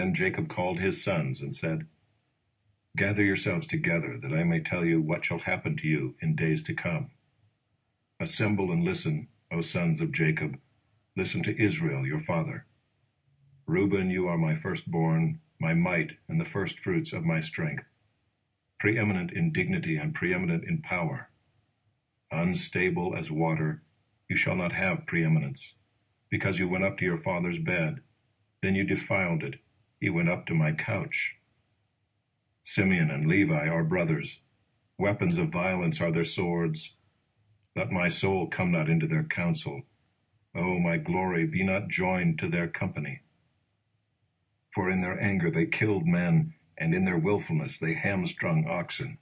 Then Jacob called his sons and said, Gather yourselves together, that I may tell you what shall happen to you in days to come. Assemble and listen, O sons of Jacob. Listen to Israel, your father. Reuben, you are my firstborn, my might, and the firstfruits of my strength, preeminent in dignity and preeminent in power. Unstable as water, you shall not have preeminence, because you went up to your father's bed. Then you defiled it. He went up to my couch. Simeon and Levi are brothers. Weapons of violence are their swords. Let my soul come not into their counsel. O my glory, be not joined to their company. For in their anger they killed men, and in their willfulness they hamstrung oxen.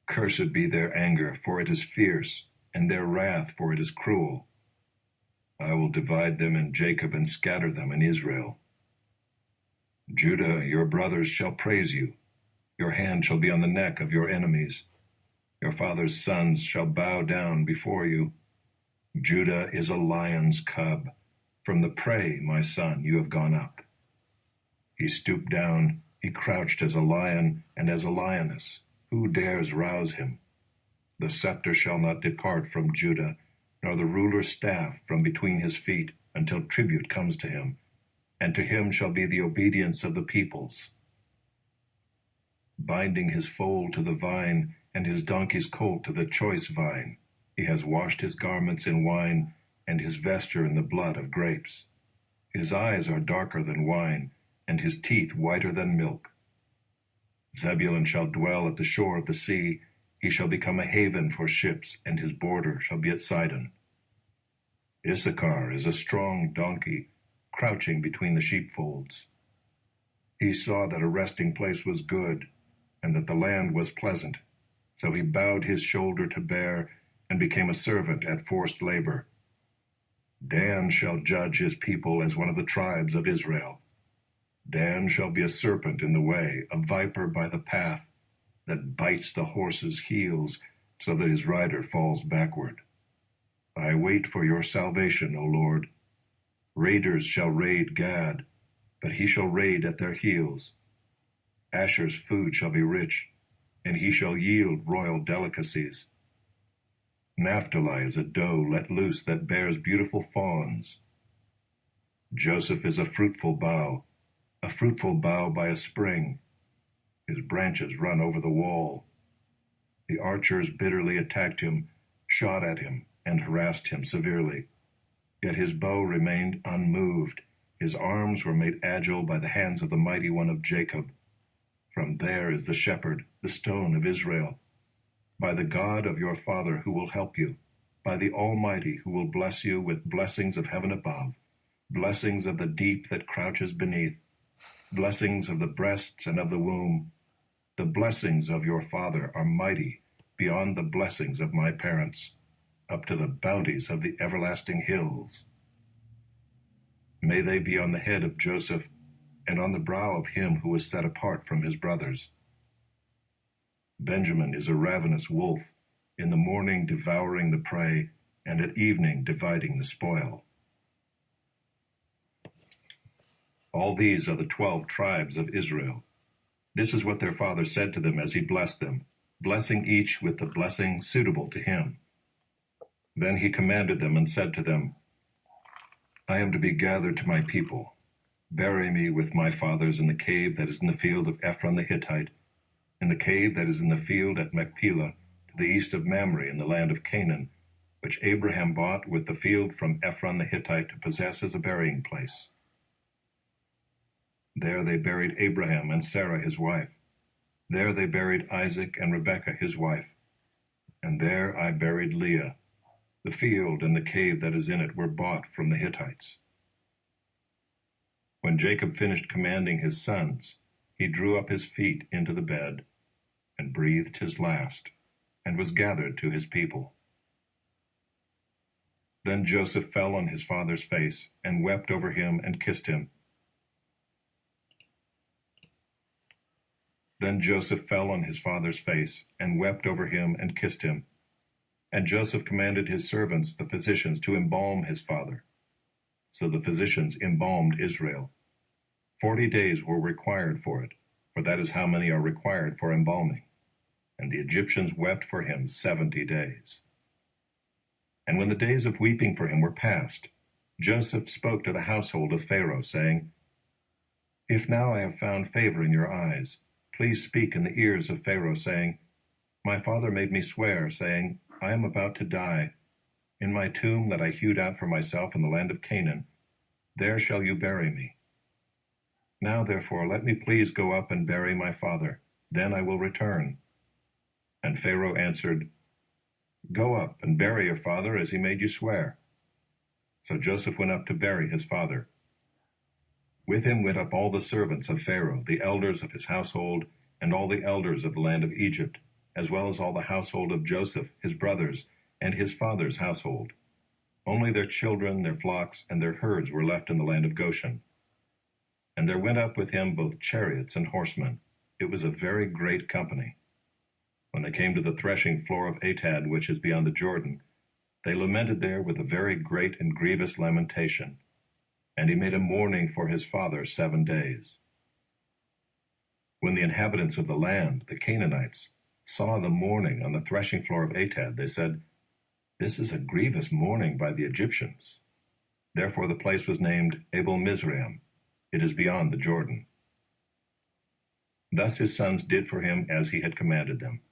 Cursed be their anger, for it is fierce, and their wrath, for it is cruel. I will divide them in Jacob and scatter them in Israel. Judah, your brothers shall praise you. Your hand shall be on the neck of your enemies. Your father's sons shall bow down before you. Judah is a lion's cub. From the prey, my son, you have gone up. He stooped down, he crouched as a lion and as a lioness. Who dares rouse him? The scepter shall not depart from Judah, nor the ruler's staff from between his feet, until tribute comes to him, and to him shall be the obedience of the peoples. Binding his foal to the vine, and his donkey's colt to the choice vine, he has washed his garments in wine, and his vesture in the blood of grapes. His eyes are darker than wine, and his teeth whiter than milk. Zebulun shall dwell at the shore of the sea. He shall become a haven for ships, and his border shall be at Sidon. Issachar is a strong donkey, crouching between the sheepfolds. He saw that a resting place was good, and that the land was pleasant. So he bowed his shoulder to bear, and became a servant at forced labor. Dan shall judge his people as one of the tribes of Israel. Dan shall be a serpent in the way, a viper by the path, that bites the horse's heels, so that his rider falls backward. I wait for your salvation, O Lord. Raiders shall raid Gad, but he shall raid at their heels. Asher's food shall be rich, and he shall yield royal delicacies. Naphtali is a doe let loose that bears beautiful fawns. Joseph is a fruitful bough by a spring. His branches run over the wall. The archers bitterly attacked him, shot at him, and harassed him severely. Yet his bow remained unmoved. His arms were made agile by the hands of the mighty one of Jacob. From there is the shepherd, the stone of Israel. By the God of your father who will help you, by the Almighty who will bless you with blessings of heaven above, blessings of the deep that crouches beneath, blessings of the breasts and of the womb. The blessings of your father are mighty, beyond the blessings of my parents, up to the bounties of the everlasting hills. May they be on the head of Joseph, and on the brow of him who is set apart from his brothers. Benjamin is a ravenous wolf, in the morning devouring the prey, and at evening dividing the spoil. All these are the 12 tribes of Israel. This is what their father said to them as he blessed them, blessing each with the blessing suitable to him. Then he commanded them and said to them, I am to be gathered to my people. Bury me with my fathers in the cave that is in the field of Ephron the Hittite, in the cave that is in the field at Machpelah, to the east of Mamre in the land of Canaan, which Abraham bought with the field from Ephron the Hittite to possess as a burying place. There they buried Abraham and Sarah his wife. There they buried Isaac and Rebekah his wife. And there I buried Leah. The field and the cave that is in it were bought from the Hittites. When Jacob finished commanding his sons, he drew up his feet into the bed, and breathed his last, and was gathered to his people. Then Joseph fell on his father's face, and wept over him and kissed him. Then Joseph fell on his father's face, and wept over him and kissed him. And Joseph commanded his servants, the physicians, to embalm his father. So the physicians embalmed Israel. 40 days were required for it, for that is how many are required for embalming. And the Egyptians wept for him 70 days. And when the days of weeping for him were past, Joseph spoke to the household of Pharaoh, saying, If now I have found favor in your eyes, please speak in the ears of Pharaoh, saying, My father made me swear, saying, I am about to die. In my tomb that I hewed out for myself in the land of Canaan, there shall you bury me. Now therefore let me please go up and bury my father, then I will return. And Pharaoh answered, Go up and bury your father as he made you swear. So Joseph went up to bury his father. With him went up all the servants of Pharaoh, the elders of his household, and all the elders of the land of Egypt, as well as all the household of Joseph, his brothers, and his father's household. Only their children, their flocks, and their herds were left in the land of Goshen. And there went up with him both chariots and horsemen. It was a very great company. When they came to the threshing floor of Atad, which is beyond the Jordan, they lamented there with a very great and grievous lamentation. And he made a mourning for his father 7 days. When the inhabitants of the land, the Canaanites, saw the mourning on the threshing floor of Atad, they said, This is a grievous mourning by the Egyptians. Therefore the place was named Abel Mizraim. It is beyond the Jordan. Thus his sons did for him as he had commanded them.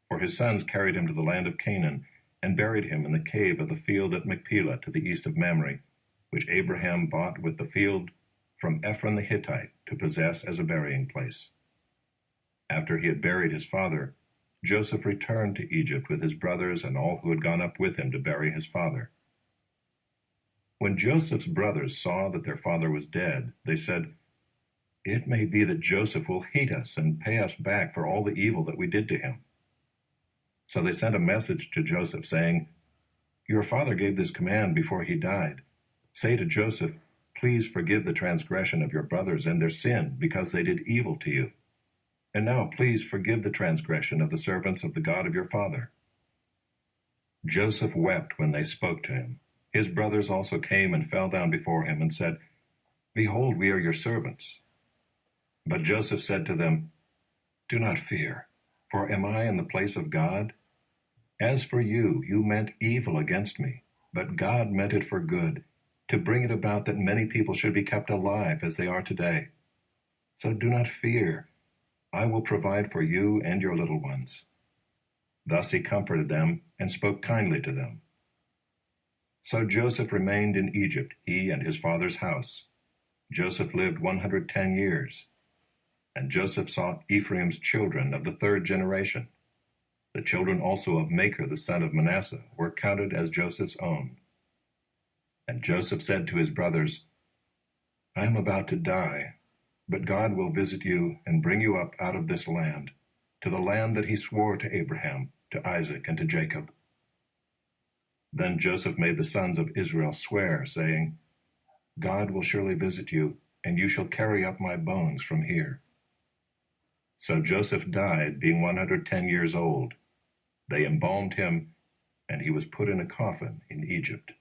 For his sons carried him to the land of Canaan, and buried him in the cave of the field at Machpelah to the east of Mamre, which Abraham bought with the field from Ephron the Hittite to possess as a burying place. After he had buried his father, Joseph returned to Egypt with his brothers and all who had gone up with him to bury his father. When Joseph's brothers saw that their father was dead, they said, It may be that Joseph will hate us and pay us back for all the evil that we did to him. So they sent a message to Joseph, saying, Your father gave this command before he died. Say to Joseph, Please forgive the transgression of your brothers and their sin, because they did evil to you. And now please forgive the transgression of the servants of the God of your father. Joseph wept when they spoke to him. His brothers also came and fell down before him and said, Behold, we are your servants. But Joseph said to them, Do not fear, for am I in the place of God? As for you, you meant evil against me, but God meant it for good, to bring it about that many people should be kept alive as they are today. So do not fear. I will provide for you and your little ones. Thus he comforted them and spoke kindly to them. So Joseph remained in Egypt, he and his father's house. Joseph lived 110 years. And Joseph saw Ephraim's children of the 3rd generation. The children also of Machir the son of Manasseh were counted as Joseph's own. And Joseph said to his brothers, I am about to die, but God will visit you and bring you up out of this land, to the land that he swore to Abraham, to Isaac, and to Jacob. Then Joseph made the sons of Israel swear, saying, God will surely visit you, and you shall carry up my bones from here. So Joseph died, being 110 years old. They embalmed him, and he was put in a coffin in Egypt.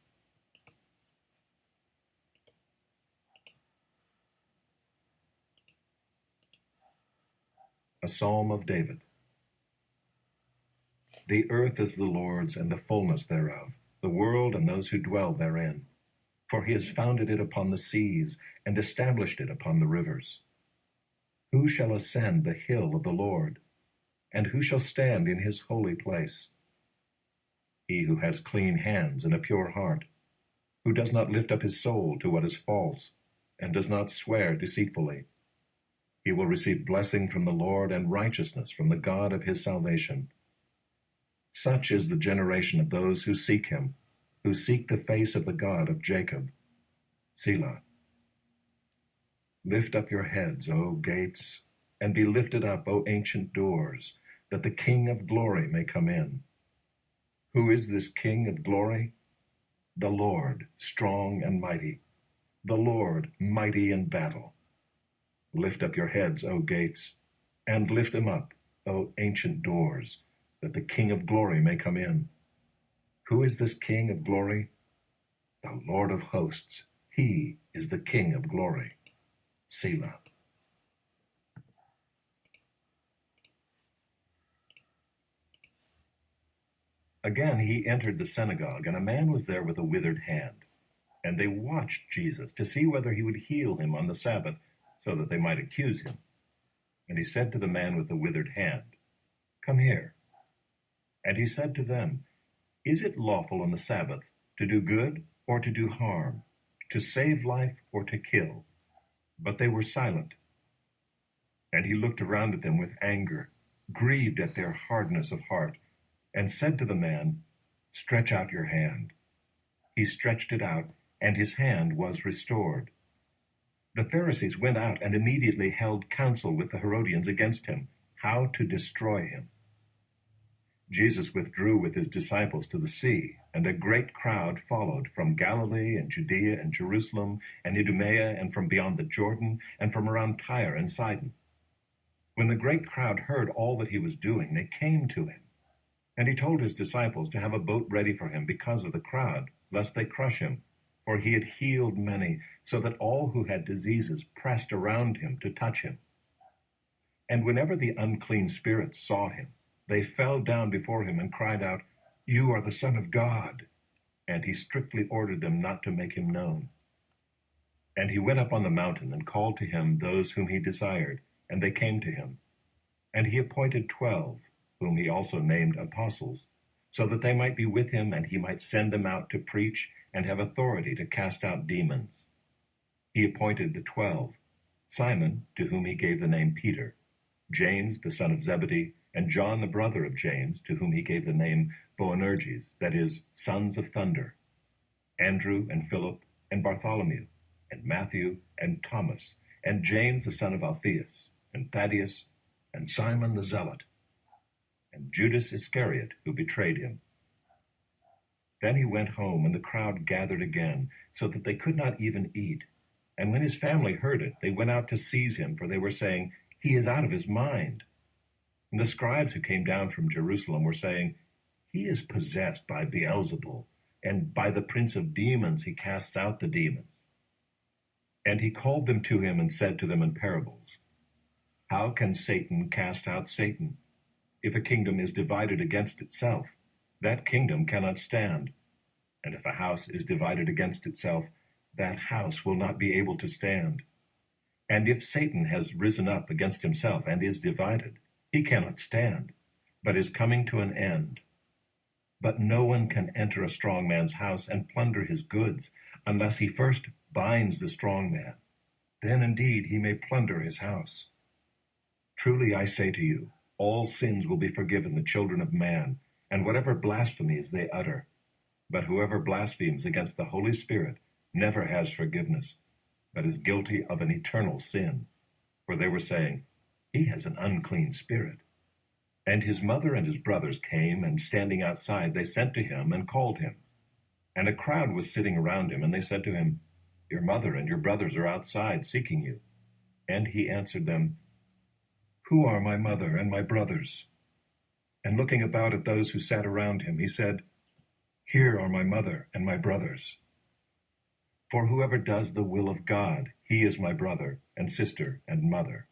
A Psalm of David. The earth is the Lord's, and the fullness thereof, the world and those who dwell therein. For he has founded it upon the seas, and established it upon the rivers. Who shall ascend the hill of the Lord? And who shall stand in his holy place? He who has clean hands and a pure heart, who does not lift up his soul to what is false, and does not swear deceitfully. He will receive blessing from the Lord and righteousness from the God of his salvation. Such is the generation of those who seek him, who seek the face of the God of Jacob. Selah. Lift up your heads, O gates, and be lifted up, O ancient doors, that the King of glory may come in. Who is this King of glory? The Lord, strong and mighty, the Lord, mighty in battle. Lift up your heads, O gates, and lift them up, O ancient doors, that the King of glory may come in. Who is this King of glory? The Lord of hosts. He is the King of glory. Selah. Again he entered the synagogue, and a man was there with a withered hand. And they watched Jesus to see whether he would heal him on the Sabbath, so that they might accuse him. And he said to the man with the withered hand, "Come here." And he said to them, "Is it lawful on the Sabbath to do good or to do harm, to save life or to kill?" But they were silent. And he looked around at them with anger, grieved at their hardness of heart, and said to the man, "Stretch out your hand." He stretched it out, and his hand was restored. The Pharisees went out and immediately held counsel with the Herodians against him, how to destroy him. Jesus withdrew with his disciples to the sea, and a great crowd followed from Galilee and Judea and Jerusalem and Idumea and from beyond the Jordan and from around Tyre and Sidon. When the great crowd heard all that he was doing, they came to him. And he told his disciples to have a boat ready for him because of the crowd, lest they crush him. For he had healed many, so that all who had diseases pressed around him to touch him. And whenever the unclean spirits saw him, they fell down before him and cried out, "You are the Son of God." And he strictly ordered them not to make him known. And he went up on the mountain and called to him those whom he desired, and they came to him. And he appointed 12, whom he also named apostles, so that they might be with him, and he might send them out to preach and have authority to cast out demons. He appointed the 12, Simon, to whom he gave the name Peter, James the son of Zebedee, and John the brother of James, to whom he gave the name Boanerges, that is, sons of thunder, Andrew and Philip and Bartholomew, and Matthew and Thomas, and James the son of Alphaeus, and Thaddeus, and Simon the Zealot, and Judas Iscariot, who betrayed him. Then he went home, and the crowd gathered again, so that they could not even eat. And when his family heard it, they went out to seize him, for they were saying, "He is out of his mind." And the scribes who came down from Jerusalem were saying, "He is possessed by Beelzebul, and by the prince of demons he casts out the demons." And he called them to him and said to them in parables, "How can Satan cast out Satan? If a kingdom is divided against itself, that kingdom cannot stand. And if a house is divided against itself, that house will not be able to stand. And if Satan has risen up against himself and is divided, he cannot stand, but is coming to an end. But no one can enter a strong man's house and plunder his goods, unless he first binds the strong man. Then indeed he may plunder his house. Truly I say to you, all sins will be forgiven the children of man, and whatever blasphemies they utter. But whoever blasphemes against the Holy Spirit never has forgiveness, but is guilty of an eternal sin. For they were saying, "He has an unclean spirit." And his mother and his brothers came, and standing outside, they sent to him and called him. And a crowd was sitting around him, and they said to him, "Your mother and your brothers are outside seeking you." And he answered them, "Who are my mother and my brothers?" And looking about at those who sat around him, he said, "Here are my mother and my brothers. For whoever does the will of God, he is my brother and sister and mother."